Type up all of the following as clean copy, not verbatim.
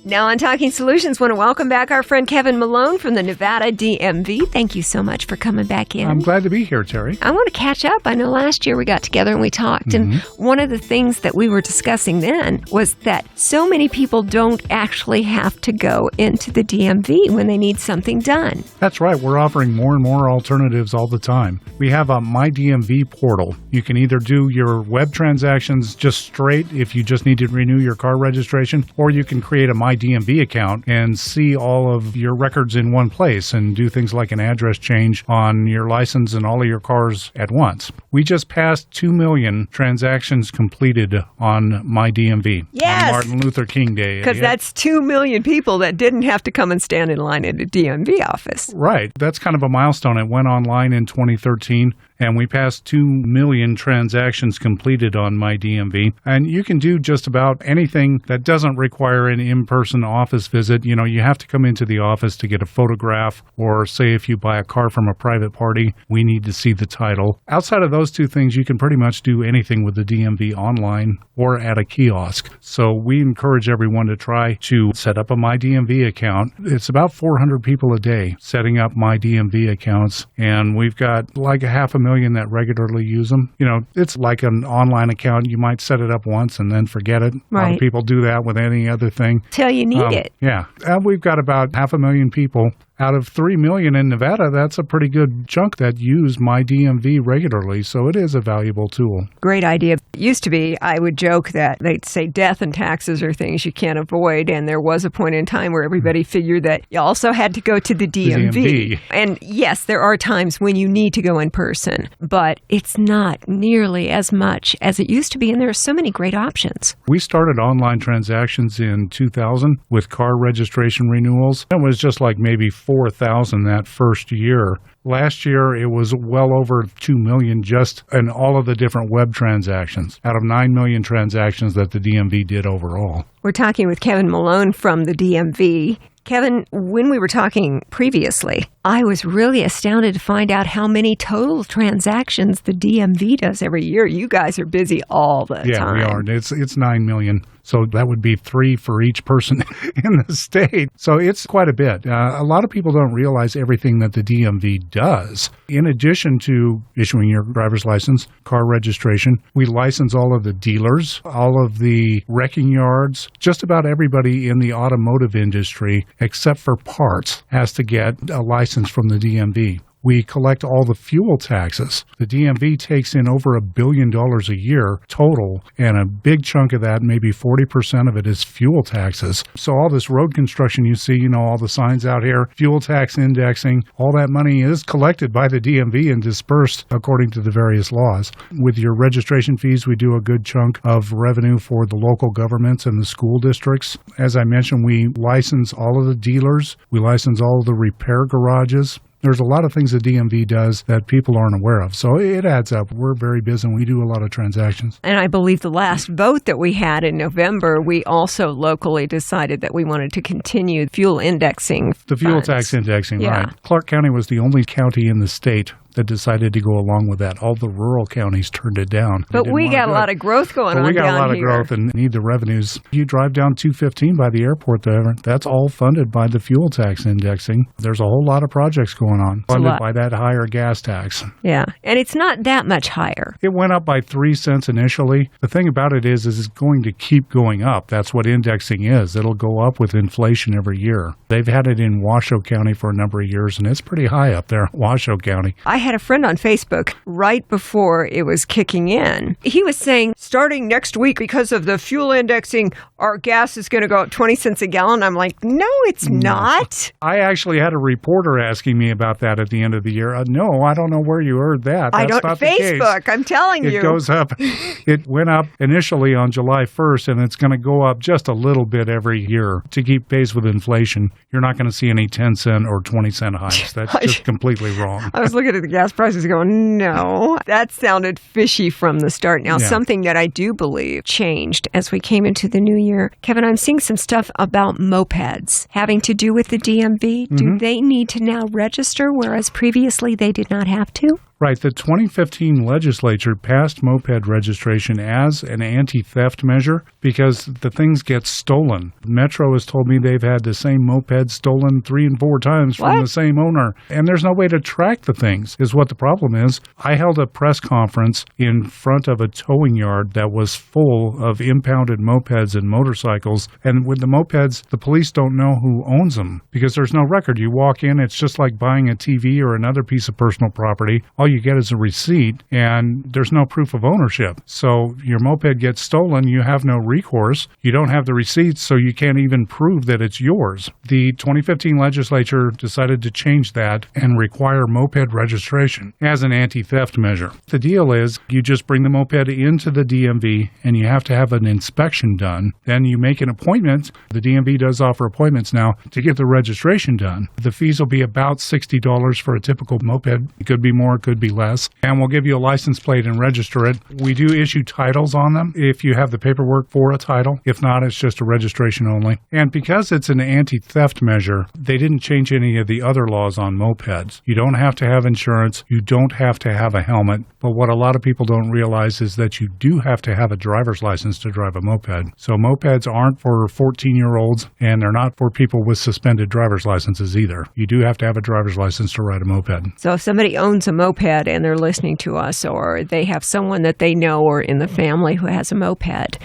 Now on Talking Solutions, want to welcome back our friend Kevin Malone from the Nevada DMV. Thank you so much for coming back in. I'm glad to be here, Terry. I want to catch up. I know last year we got together and we talked, and one of the things that we were discussing then was that so many people don't actually have to go into the DMV when they need something done. That's right. We're offering more and more alternatives all the time. We have a My DMV portal. You can either do your web transactions just straight if you just need to renew your car registration, or you can create a My DMV account and see all of your records in one place and do things like an address change on your license and all of your cars at once. We just passed 2 million transactions completed on My DMV on Martin Luther King Day. Because that's 2 million people that didn't have to come and stand in line at a DMV office. Right. That's kind of a milestone. It went online in 2013. And we passed 2 million transactions completed on My DMV. And you can do just about anything that doesn't require an in-person office visit. You know, you have to come into the office to get a photograph, or say if you buy a car from a private party, we need to see the title. Outside of those two things, you can pretty much do anything with the DMV online or at a kiosk. So we encourage everyone to try to set up a My DMV account. It's about 400 people a day setting up My DMV accounts. And we've got like 500,000 that regularly use them. You know, it's like an online account. You might set it up once and then forget it. Right. A lot of people do that with any other thing. Till you need it. Yeah. We've got about 500,000 people. Out of 3 million in Nevada, that's a pretty good chunk that use My DMV regularly, so it is a valuable tool. Great idea. It used to be, I would joke that they'd say death and taxes are things you can't avoid, and there was a point in time where everybody figured that you also had to go to the DMV. And yes, there are times when you need to go in person, but it's not nearly as much as it used to be, and there are so many great options. We started online transactions in 2000 with car registration renewals. It was just like maybe 4,000 that first year. Last year, it was well over 2 million just in all of the different web transactions out of 9 million transactions that the DMV did overall. We're talking with Kevin Malone from the DMV. Kevin, when we were talking previously, I was really astounded to find out how many total transactions the DMV does every year. You guys are busy all the time. Yeah, we are. It's 9 million. So that would be 3 for each person in the state. So it's quite a bit. A lot of people don't realize everything that the DMV does. In addition to issuing your driver's license, car registration, we license all of the dealers, all of the wrecking yards. Just about everybody in the automotive industry, except for parts, has to get a license from the DMV. We collect all the fuel taxes. The DMV takes in over $1 billion a year total, and a big chunk of that, maybe 40% of it, is fuel taxes. So all this road construction you see, you know, all the signs out here, fuel tax indexing, all that money is collected by the DMV and dispersed according to the various laws. With your registration fees, we do a good chunk of revenue for the local governments and the school districts. As I mentioned, we license all of the dealers. We license all of the repair garages. There's a lot of things the DMV does that people aren't aware of. So it adds up. We're very busy and we do a lot of transactions. And I believe the last vote that we had in November, we also locally decided that we wanted to continue fuel indexing. The fuel tax indexing, yeah. Right. Clark County was the only county in the state that decided to go along with that. All the rural counties turned it down. But we got a lot of growth going on down here. We got a lot of growth and need the revenues. You drive down 215 by the airport there, that's all funded by the fuel tax indexing. There's a whole lot of projects going on funded by that higher gas tax. Yeah, and it's not that much higher. It went up by 3 cents initially. The thing about it is it's going to keep going up. That's what indexing is. It'll go up with inflation every year. They've had it in Washoe County for a number of years, and it's pretty high up there, Washoe County. I had a friend on Facebook right before it was kicking in. He was saying, starting next week, because of the fuel indexing, our gas is going to go up 20 cents a gallon. I'm like, no, it's not. I actually had a reporter asking me about that at the end of the year. No, I don't know where you heard that. That's not Facebook, the case. I'm telling you. It goes up. It went up initially on July 1st, and it's going to go up just a little bit every year to keep pace with inflation. You're not going to see any 10 cent or 20 cent hikes. That's just completely wrong. I was looking at the gas prices going, no, that sounded fishy from the start. Now, something that I do believe changed as we came into the new year. Kevin, I'm seeing some stuff about mopeds having to do with the DMV. Mm-hmm. Do they need to now register, whereas previously they did not have to? Right. The 2015 legislature passed moped registration as an anti-theft measure because the things get stolen. Metro has told me they've had the same moped stolen 3 and 4 times from the same owner, and there's no way to track the things is what the problem is. I held a press conference in front of a towing yard that was full of impounded mopeds and motorcycles, and with the mopeds, the police don't know who owns them because there's no record. You walk in, it's just like buying a TV or another piece of personal property. All you get is a receipt, and there's no proof of ownership. So your moped gets stolen, you have no recourse. You don't have the receipts, so you can't even prove that it's yours. The 2015 legislature decided to change that and require moped registration as an anti-theft measure. The deal is you just bring the moped into the DMV, and you have to have an inspection done. Then you make an appointment. The DMV does offer appointments now to get the registration done. The fees will be about $60 for a typical moped. It could be more, it could be less. And we'll give you a license plate and register it. We do issue titles on them if you have the paperwork for a title. If not, it's just a registration only. And because it's an anti-theft measure, they didn't change any of the other laws on mopeds. You don't have to have insurance. You don't have to have a helmet. But what a lot of people don't realize is that you do have to have a driver's license to drive a moped. So mopeds aren't for 14-year-olds, and they're not for people with suspended driver's licenses either. You do have to have a driver's license to ride a moped. So if somebody owns a moped and they're listening to us, or they have someone that they know or in the family who has a moped,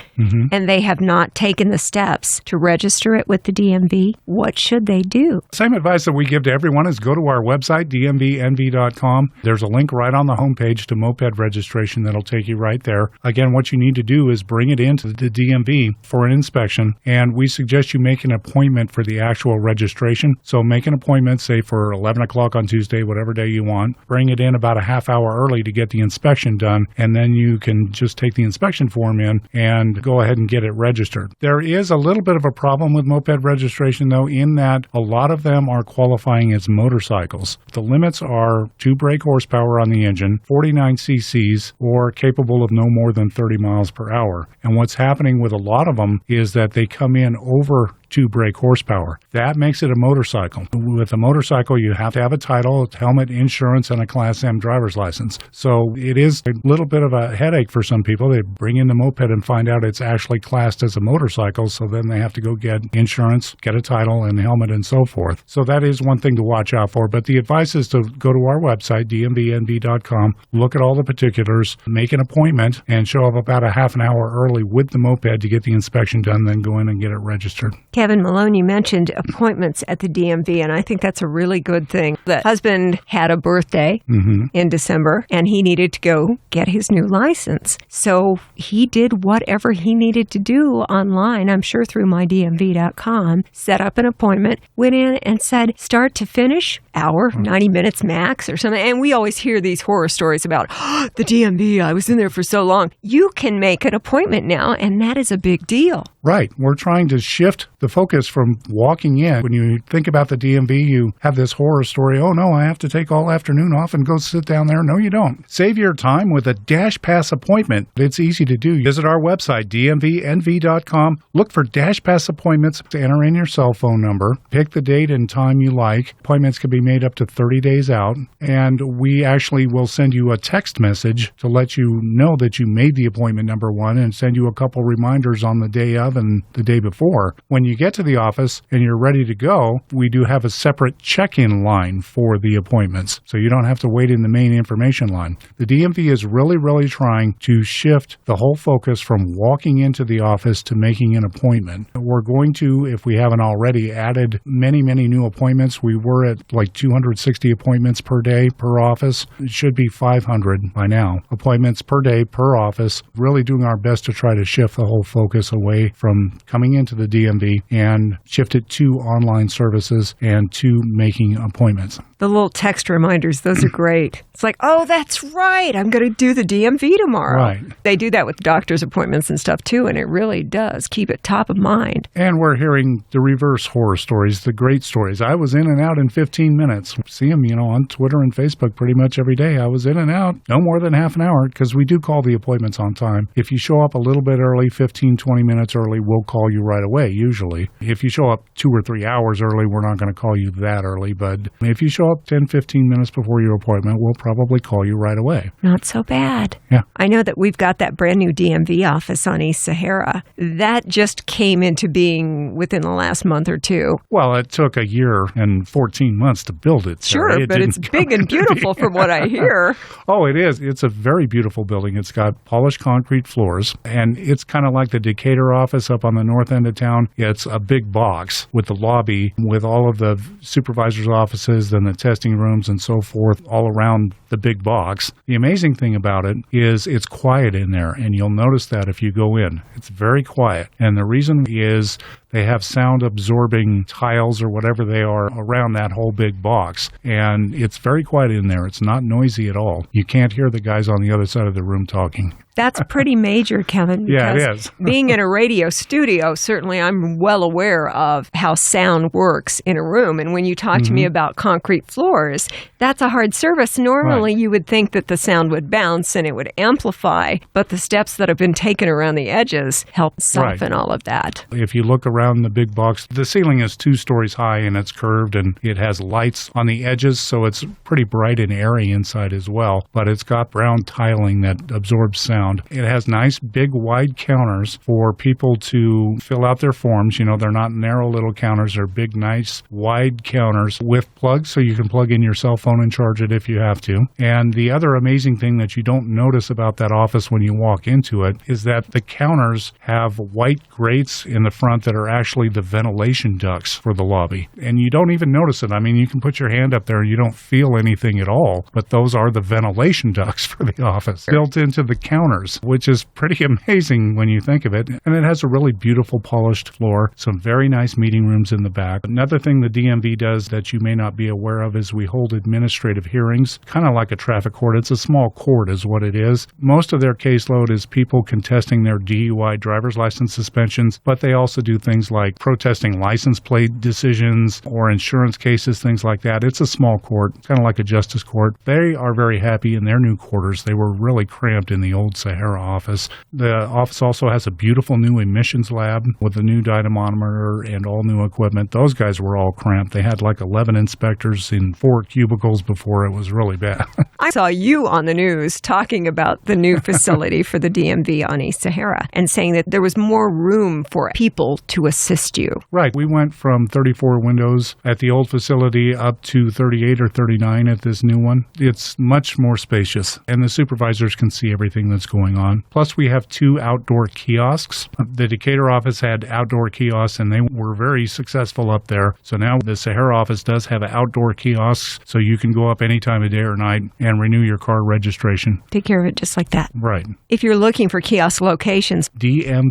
and they have not taken the steps to register it with the DMV, what should they do? Same advice that we give to everyone is go to our website, dmvnv.com. There's a link right on the homepage to moped registration that'll take you right there. Again, what you need to do is bring it into the DMV for an inspection, and we suggest you make an appointment for the actual registration. So make an appointment, say for 11 o'clock on Tuesday, whatever day you want. Bring it in about a half hour early to get the inspection done, and then you can just take the inspection form in and go ahead and get it registered. There is a little bit of a problem with moped registration, though, in that a lot of them are qualifying as motorcycles. The limits are 2 brake horsepower on the engine, 49 cc's, or capable of no more than 30 miles per hour. And what's happening with a lot of them is that they come in over 2 brake horsepower. That makes it a motorcycle. With a motorcycle, you have to have a title, a helmet, insurance, and a Class M driver's license. So it is a little bit of a headache for some people. They bring in the moped and find out it's actually classed as a motorcycle, so then they have to go get insurance, get a title, and helmet, and so forth. So that is one thing to watch out for. But the advice is to go to our website, dmvnv.com, look at all the particulars, make an appointment, and show up about a half an hour early with the moped to get the inspection done, then go in and get it registered. Kevin Malone, you mentioned appointments at the DMV, and I think that's a really good thing. The husband had a birthday in December, and he needed to go get his new license. So he did whatever he needed to do online, I'm sure through mydmv.com, set up an appointment, went in and said, start to finish, hour, 90 minutes max or something. And we always hear these horror stories about, the DMV, I was in there for so long. You can make an appointment now, and that is a big deal. Right. We're trying to shift the focus from walking in. When you think about the DMV, you have this horror story. Oh, no, I have to take all afternoon off and go sit down there. No, you don't. Save your time with a Dash Pass appointment. It's easy to do. Visit our website, dmvnv.com. Look for Dash Pass appointments. Enter in your cell phone number. Pick the date and time you like. Appointments can be made up to 30 days out. And we actually will send you a text message to let you know that you made the appointment, number one, and send you a couple reminders on the day of and the day before. When you get to the office and you're ready to go, we do have a separate check-in line for the appointments, so you don't have to wait in the main information line. The DMV is really, really trying to shift the whole focus from walking into the office to making an appointment. We're going to, if we haven't already, added many, many new appointments. We were at like 260 appointments per day per office. It should be 500 by now. Appointments per day per office. Really doing our best to try to shift the whole focus away from coming into the DMV and shift it to online services and to making appointments. The little text reminders, those are great. It's like, oh, that's right. I'm going to do the DMV tomorrow. Right. They do that with doctor's appointments and stuff, too, and it really does keep it top of mind. And we're hearing the reverse horror stories, the great stories. I was in and out in 15 minutes. See them, on Twitter and Facebook pretty much every day. I was in and out no more than half an hour because we do call the appointments on time. If you show up a little bit early, 15, 20 minutes early, we'll call you right away, usually. early. If you show up 2 or 3 hours early, we're not going to call you that early. But if you show up 10, 15 minutes before your appointment, we'll probably call you right away. Not so bad. Yeah. I know that we've got that brand new DMV office on East Sahara. That just came into being within the last month or two. Well, it took a year and 14 months to build it. Sure, but it's big and beautiful from what I hear. Oh, it is. It's a very beautiful building. It's got polished concrete floors, and it's kind of like the Decatur office up on the north end of town. It's a big box with the lobby, with all of the supervisors' offices and the testing rooms and so forth all around the big box. The amazing thing about it is it's quiet in there, and you'll notice that if you go in. It's very quiet, and the reason is they have sound-absorbing tiles or whatever they are around that whole big box, and it's very quiet in there. It's not noisy at all. You can't hear the guys on the other side of the room talking. That's pretty major, Kevin. Yeah, it is. Being in a radio studio, certainly I'm well aware of how sound works in a room. And when you talk to me about concrete floors, that's a hard surface. Normally, you would think that the sound would bounce and it would amplify, but the steps that have been taken around the edges help soften all of that. If you look around the big box, the ceiling is 2 stories high and it's curved, and it has lights on the edges, so it's pretty bright and airy inside as well. But it's got brown tiling that absorbs sound. It has nice, big, wide counters for people to fill out their forms. You know, they're not narrow little counters. They're big, nice, wide counters with plugs, so you can plug in your cell phone and charge it if you have to. And the other amazing thing that you don't notice about that office when you walk into it is that the counters have white grates in the front that are actually the ventilation ducts for the lobby. And you don't even notice it. I mean, you can put your hand up there and you don't feel anything at all, but those are the ventilation ducts for the office built into the counters, which is pretty amazing when you think of it. And it has a really beautiful polished floor, some very nice meeting rooms in the back. Another thing the DMV does that you may not be aware of is we hold administrative hearings, kind of like a traffic court. It's a small court is what it is. Most of their caseload is people contesting their DUI driver's license suspensions, but they also do things like protesting license plate decisions or insurance cases, things like that. It's a small court, kind of like a justice court. They are very happy in their new quarters. They were really cramped in the old Sahara office. The office also has a beautiful new emissions lab with a new dynamometer and all new equipment. Those guys were all cramped. They had like 11 inspectors in 4 cubicles before. It was really bad. I saw you on the news talking about the new facility for the DMV on East Sahara and saying that there was more room for people to assist you. Right. We went from 34 windows at the old facility up to 38 or 39 at this new one. It's much more spacious, and the supervisors can see everything that's going on. Plus, we have 2 outdoor kiosks. The Decatur office had outdoor kiosks, and they were very successful up there. So now the Sahara office does have outdoor kiosks, so you can go up any time of day or night and renew your car registration. Take care of it just like that. Right. If you're looking for kiosk locations, dmvnv.com.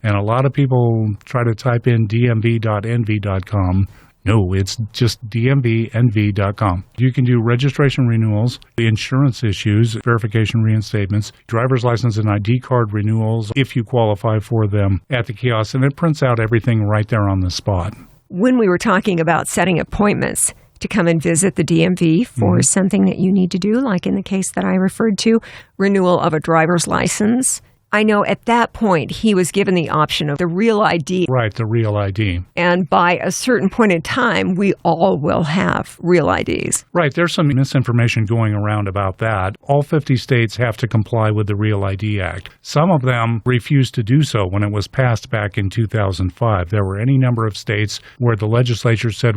And a lot of people try to type in dmv.nv.com. No, it's just dmvnv.com. You can do registration renewals, insurance issues, verification reinstatements, driver's license and ID card renewals if you qualify for them at the kiosk, and it prints out everything right there on the spot. When we were talking about setting appointments to come and visit the DMV for something that you need to do, like in the case that I referred to, renewal of a driver's license, I know at that point he was given the option of the Real ID. Right, the Real ID. And by a certain point in time, we all will have Real IDs. Right, there's some misinformation going around about that. All 50 states have to comply with the Real ID Act. Some of them refused to do so when it was passed back in 2005. There were any number of states where the legislature said,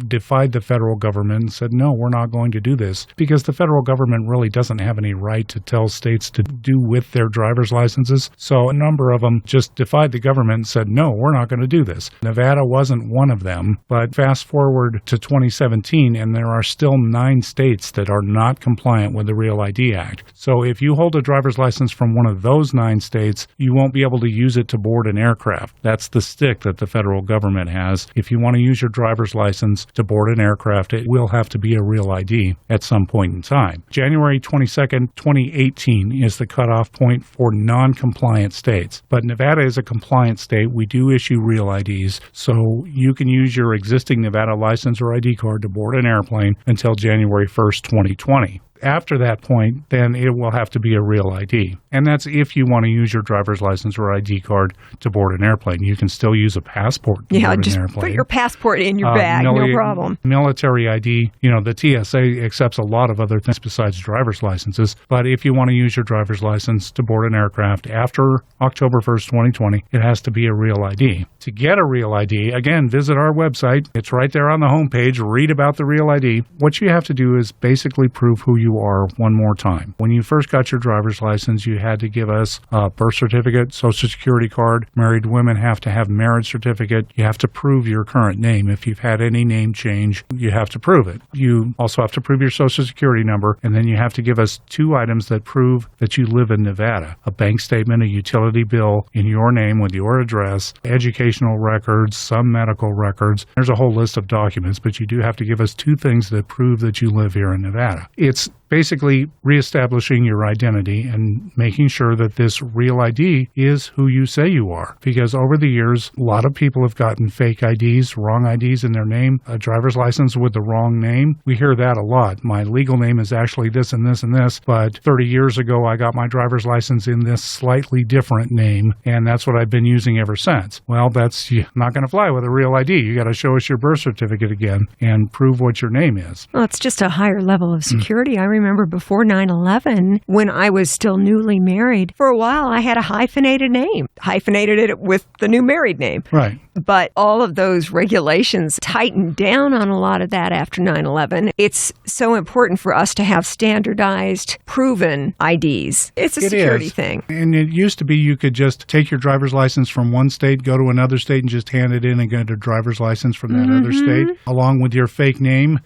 defied the federal government and said, no, we're not going to do this, because the federal government really doesn't have any right to tell states to do with their driver's licenses. So a number of them just defied the government and said, no, we're not going to do this. Nevada wasn't one of them, but fast forward to 2017, and there are still 9 states that are not compliant with the Real ID Act. So if you hold a driver's license from one of those 9 states, you won't be able to use it to board an aircraft. That's the stick that the federal government has. If you want to use your driver's license to board an aircraft, it will have to be a Real ID at some point in time. January 22nd, 2018 is the cutoff point for non-compliant states. But Nevada is a compliant state. We do issue Real IDs, so you can use your existing Nevada license or ID card to board an airplane until January 1st, 2020. After that point, then it will have to be a real ID. And that's if you want to use your driver's license or ID card to board an airplane. You can still use a passport to board an airplane. Put your passport in your bag, no problem. Military ID, the TSA accepts a lot of other things besides driver's licenses. But if you want to use your driver's license to board an aircraft after October 1st, 2020, it has to be a real ID. To get a real ID, again, visit our website. It's right there on the homepage. Read about the real ID. What you have to do is basically prove who you are one more time. When you first got your driver's license, you had to give us a birth certificate, Social Security card. Married women have to have marriage certificate. You have to prove your current name. If you've had any name change, you have to prove it. You also have to prove your Social Security number, and then you have to give us 2 items that prove that you live in Nevada: a bank statement, a utility bill in your name with your address, educational records, some medical records. There's a whole list of documents, but you do have to give us 2 things that prove that you live here in Nevada. It's basically reestablishing your identity and making sure that this real ID is who you say you are. Because over the years, a lot of people have gotten fake IDs, wrong IDs in their name, a driver's license with the wrong name. We hear that a lot. My legal name is actually this and this and this, but 30 years ago, I got my driver's license in this slightly different name, and that's what I've been using ever since. Well, that's not going to fly with a real ID. You got to show us your birth certificate again and prove what your name is. Well, it's just a higher level of security. I remember before 9/11, when I was still newly married, for a while I had a hyphenated name. Hyphenated it with the new married name. Right. But all of those regulations tightened down on a lot of that after 9/11. It's so important for us to have standardized, proven IDs. It's a security thing. And it used to be you could just take your driver's license from one state, go to another state, and just hand it in and get a driver's license from that other state, along with your fake name.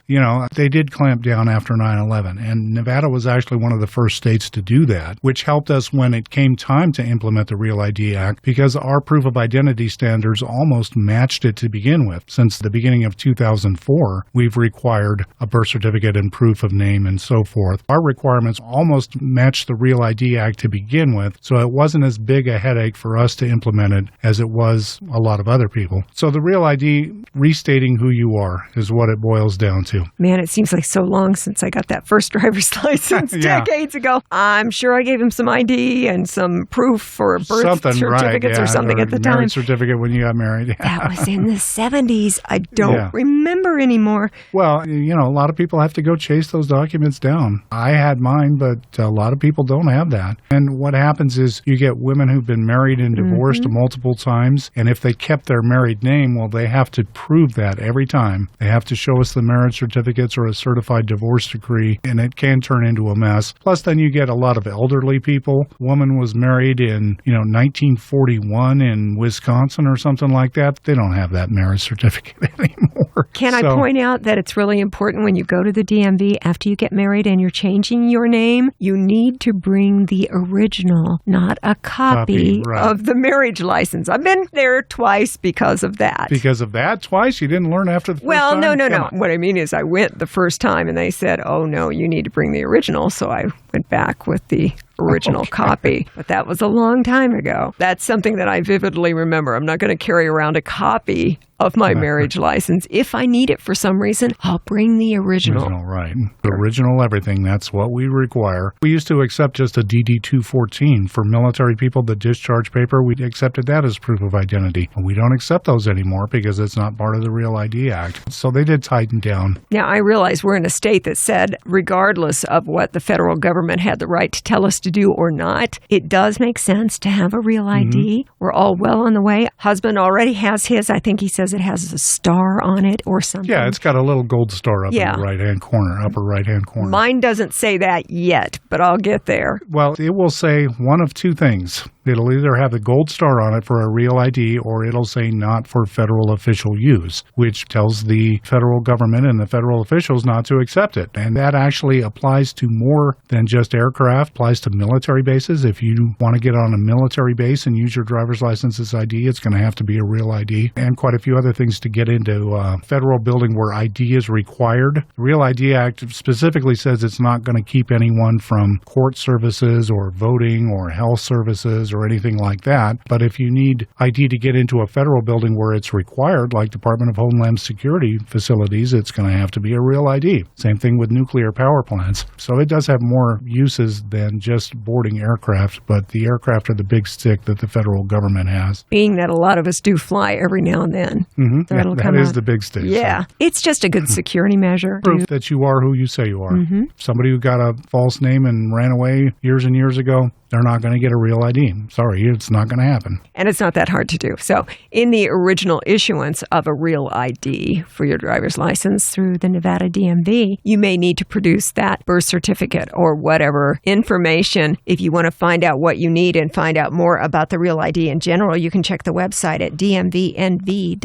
They did clamp down after 9/11. And Nevada was actually one of the first states to do that, which helped us when it came time to implement the Real ID Act, because our proof of identity standards almost matched it to begin with. Since the beginning of 2004, we've required a birth certificate and proof of name and so forth. Our requirements almost matched the Real ID Act to begin with, so it wasn't as big a headache for us to implement it as it was a lot of other people. So the Real ID, restating who you are, is what it boils down to. Man, it seems like so long since I got that first driver's license decades ago. I'm sure I gave him some ID and some proof for birth certificates or something at the time. Marriage certificate when you got married. That was in the 70s. I don't remember anymore. Well, a lot of people have to go chase those documents down. I had mine, but a lot of people don't have that. And what happens is you get women who've been married and divorced multiple times, and if they kept their married name, well, they have to prove that every time. They have to show us the marriage certificates or a certified divorce decree, and it can turn into a mess. Plus, then you get a lot of elderly people. Woman was married in, 1941 in Wisconsin or something like that. They don't have that marriage certificate anymore. Can I point out that it's really important when you go to the DMV after you get married and you're changing your name, you need to bring the original, not a copy of the marriage license. I've been there twice because of that. Because of that? Twice? You didn't learn after the first time? Well, no. What I mean is I went the first time and they said, oh, no, you need to bring the original. So I went back with the original copy. But that was a long time ago. That's something that I vividly remember. I'm not going to carry around a copy of my marriage license. If I need it for some reason, I'll bring the original. Right. The original everything. That's what we require. We used to accept just a DD-214 for military people, the discharge paper. We accepted that as proof of identity. We don't accept those anymore because it's not part of the Real ID Act. So they did tighten down. Now, I realize we're in a state that said, regardless of what the federal government had the right to tell us to do or not, it does make sense to have a Real ID. We're all well on the way. Husband already has his. I think he says it has a star on it or something. Yeah, it's got a little gold star up in the right-hand corner, upper right-hand corner. Mine doesn't say that yet, but I'll get there. Well, it will say one of two things. It'll either have a gold star on it for a Real ID, or it'll say not for federal official use, which tells the federal government and the federal officials not to accept it. And that actually applies to more than just aircraft, applies to military bases. If you want to get on a military base and use your driver's license as ID, it's going to have to be a Real ID, and quite a few other things to get into a federal building where ID is required. The Real ID Act specifically says it's not going to keep anyone from court services or voting or health services or or anything like that. But if you need ID to get into a federal building where it's required, like Department of Homeland Security facilities, it's going to have to be a real ID. Same thing with nuclear power plants. So it does have more uses than just boarding aircraft, but the aircraft are the big stick that the federal government has. Being that a lot of us do fly every now and then. Mm-hmm. That is the big stick. Yeah. So. It's just a good security measure. Proof that you are who you say you are. Mm-hmm. Somebody who got a false name and ran away years and years ago, they're not going to get a real ID. Sorry, it's not going to happen. And it's not that hard to do. So in the original issuance of a real ID for your driver's license through the Nevada DMV, you may need to produce that birth certificate or whatever information. If you want to find out what you need and find out more about the real ID in general, you can check the website at dmvnv.com.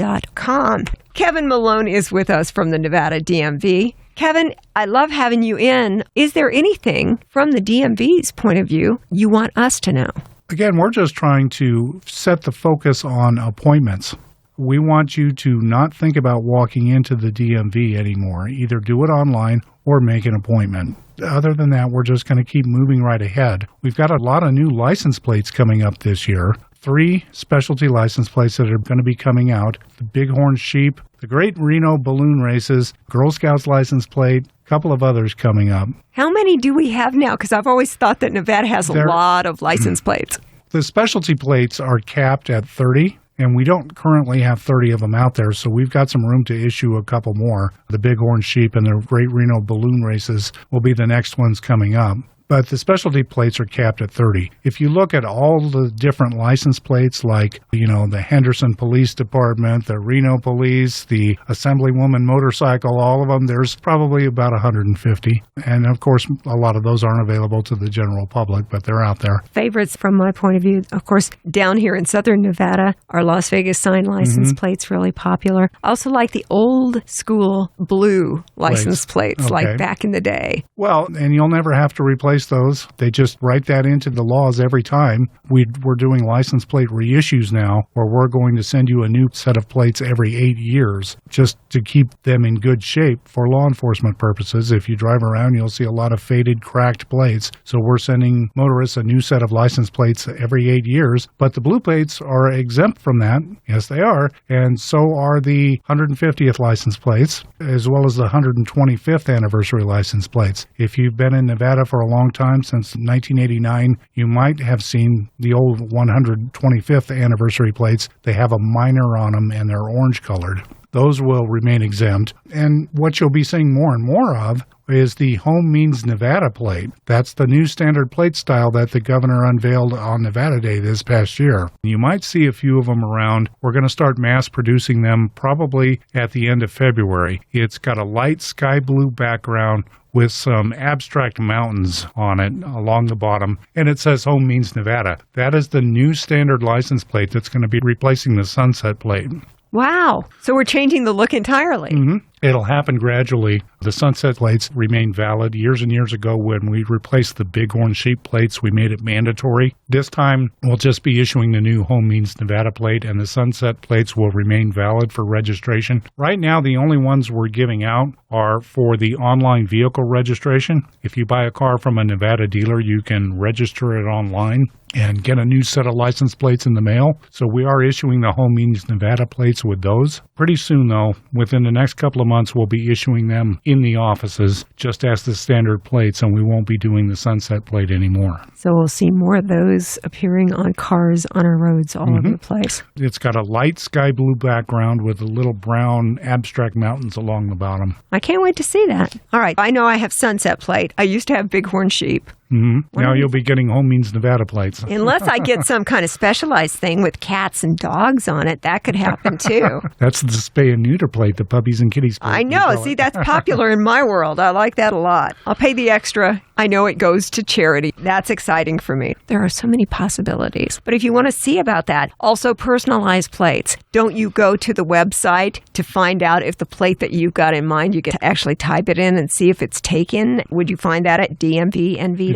Kevin Malone is with us from the Nevada DMV. Kevin, I love having you in. Is there anything from the DMV's point of view you want us to know? Again, we're just trying to set the focus on appointments. We want you to not think about walking into the DMV anymore. Either do it online or make an appointment. Other than that, we're just going to keep moving right ahead. We've got a lot of new license plates coming up this year. 3 specialty license plates that are going to be coming out. The Bighorn Sheep, the Great Reno Balloon Races, Girl Scouts license plate, a couple of others coming up. How many do we have now? Because I've always thought that Nevada has a lot of license plates. The specialty plates are capped at 30. And we don't currently have 30 of them out there, so we've got some room to issue a couple more. The Bighorn Sheep and the Great Reno Balloon Races will be the next ones coming up. But the specialty plates are capped at 30. If you look at all the different license plates, like, the Henderson Police Department, the Reno Police, the Assemblywoman Motorcycle, all of them, there's probably about 150. And, of course, a lot of those aren't available to the general public, but they're out there. Favorites from my point of view, of course, down here in southern Nevada, our Las Vegas sign license plate's really popular. I also like the old school blue license plates, like back in the day. Well, and you'll never have to replace those. They just write that into the laws every time. We're doing license plate reissues now, where we're going to send you a new set of plates every 8 years just to keep them in good shape for law enforcement purposes. If you drive around, you'll see a lot of faded, cracked plates. So we're sending motorists a new set of license plates every 8 years. But the blue plates are exempt from that. Yes, they are. And so are the 150th license plates, as well as the 125th anniversary license plates. If you've been in Nevada for a long time, since 1989, you might have seen the old 125th anniversary plates. They have a minor on them and they're orange colored. Those will remain exempt. And what you'll be seeing more and more of is the Home Means Nevada plate. That's the new standard plate style that the governor unveiled on Nevada Day this past year. You might see a few of them around. We're going to start mass producing them probably at the end of February. It's got a light sky blue background with some abstract mountains on it along the bottom, and it says Home Means Nevada. That is the new standard license plate that's going to be replacing the Sunset plate. Wow. So we're changing the look entirely. Mm-hmm. It'll happen gradually. The Sunset plates remain valid. Years and years ago, when we replaced the Bighorn Sheep plates, we made it mandatory. This time, we'll just be issuing the new Home Means Nevada plate, and the Sunset plates will remain valid for registration. Right now, the only ones we're giving out are for the online vehicle registration. If you buy a car from a Nevada dealer, you can register it online and get a new set of license plates in the mail. So we are issuing the Home Means Nevada plates with those. Pretty soon, though, within the next couple of months, we'll be issuing them in the offices just as the standard plates, and we won't be doing the Sunset plate anymore. So we'll see more of those appearing on cars on our roads all over the place. It's got a light sky blue background with a little brown abstract mountains along the bottom. I can't wait to see that. All right, I know I have Sunset plate. I used to have Bighorn Sheep. Mm-hmm. Now you'll be getting Home Means Nevada plates. Unless I get some kind of specialized thing with cats and dogs on it, that could happen too. That's the spay and neuter plate, the puppies and kitties plate. I know. See, that's popular in my world. I like that a lot. I'll pay the extra. I know it goes to charity. That's exciting for me. There are so many possibilities. But if you want to see about that, also personalized plates. Don't you go to the website to find out if the plate that you've got in mind, you get to actually type it in and see if it's taken? Would you find that at dmvnv.com?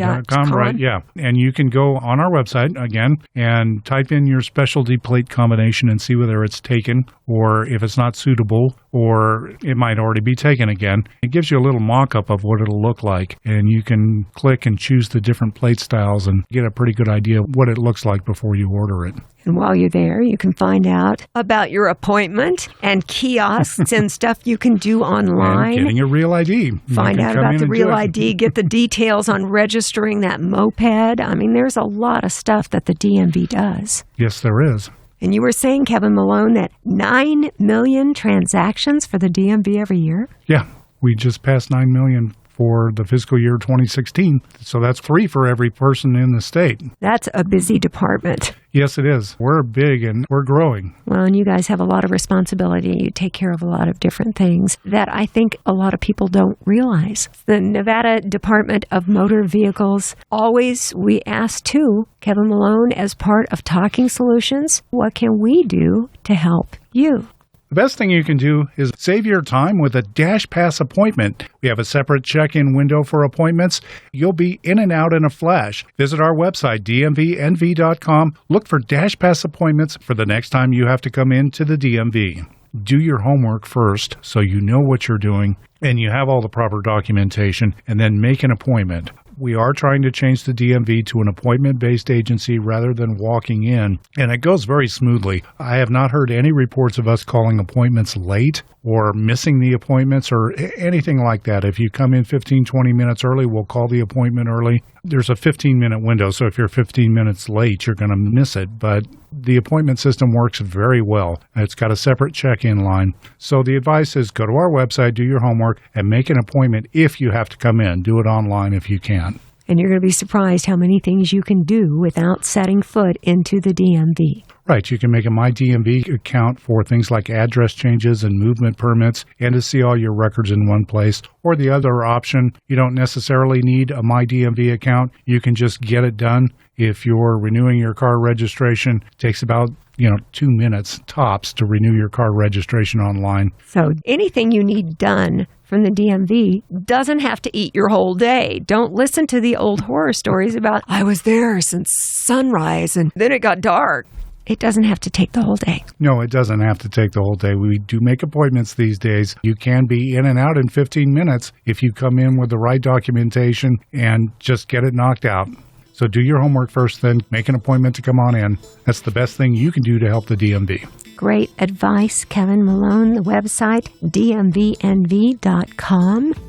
Right, yeah. And you can go on our website, again, and type in your specialty plate combination and see whether it's taken or if it's not suitable, or it might already be taken again. It gives you a little mock-up of what it'll look like, and you can click and choose the different plate styles and get a pretty good idea of what it looks like before you order it. And while you're there, you can find out about your appointment and kiosks and stuff you can do online. And getting your real ID. Find out about the real ID, get the details on registering that moped. I mean, there's a lot of stuff that the DMV does. Yes, there is. And you were saying, Kevin Malone, that 9 million transactions for the DMV every year? Yeah, we just passed 9 million for the fiscal year 2016. So that's 3 for every person in the state. That's a busy department. Yes, it is. We're big and we're growing. Well, and you guys have a lot of responsibility. You take care of a lot of different things that I think a lot of people don't realize. The Nevada Department of Motor Vehicles, always we ask too, Kevin Malone, as part of Talking Solutions, what can we do to help you? The best thing you can do is save your time with a DashPass appointment. We have a separate check-in window for appointments. You'll be in and out in a flash. Visit our website, dmvnv.com. Look for DashPass appointments for the next time you have to come into the DMV. Do your homework first so you know what you're doing and you have all the proper documentation, and then make an appointment. We are trying to change the DMV to an appointment-based agency rather than walking in, and it goes very smoothly. I have not heard any reports of us calling appointments late or missing the appointments or anything like that. If you come in 15, 20 minutes early, we'll call the appointment early. There's a 15-minute window, so if you're 15 minutes late, you're going to miss it, but the appointment system works very well. It's got a separate check-in line. So the advice is go to our website, do your homework, and make an appointment if you have to come in. Do it online if you can. And you're going to be surprised how many things you can do without setting foot into the DMV. Right. You can make a MyDMV account for things like address changes and movement permits and to see all your records in one place. Or the other option, you don't necessarily need a MyDMV account. You can just get it done. If you're renewing your car registration, it takes about 2 minutes tops to renew your car registration online. So anything you need done from the DMV doesn't have to eat your whole day. Don't listen to the old horror stories about, I was there since sunrise and then it got dark. It doesn't have to take the whole day. No, it doesn't have to take the whole day. We do make appointments these days. You can be in and out in 15 minutes if you come in with the right documentation and just get it knocked out. So do your homework first, then make an appointment to come on in. That's the best thing you can do to help the DMV. Great advice, Kevin Malone. The website, dmvnv.com.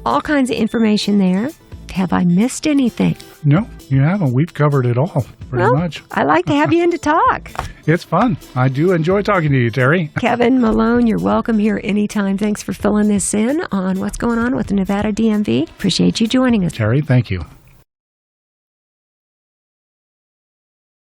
All kinds of information there. Have I missed anything? No, you haven't. We've covered it all, pretty much. I like to have you in to talk. It's fun. I do enjoy talking to you, Terry. Kevin Malone, you're welcome here anytime. Thanks for filling this in on what's going on with the Nevada DMV. Appreciate you joining us. Terry, thank you.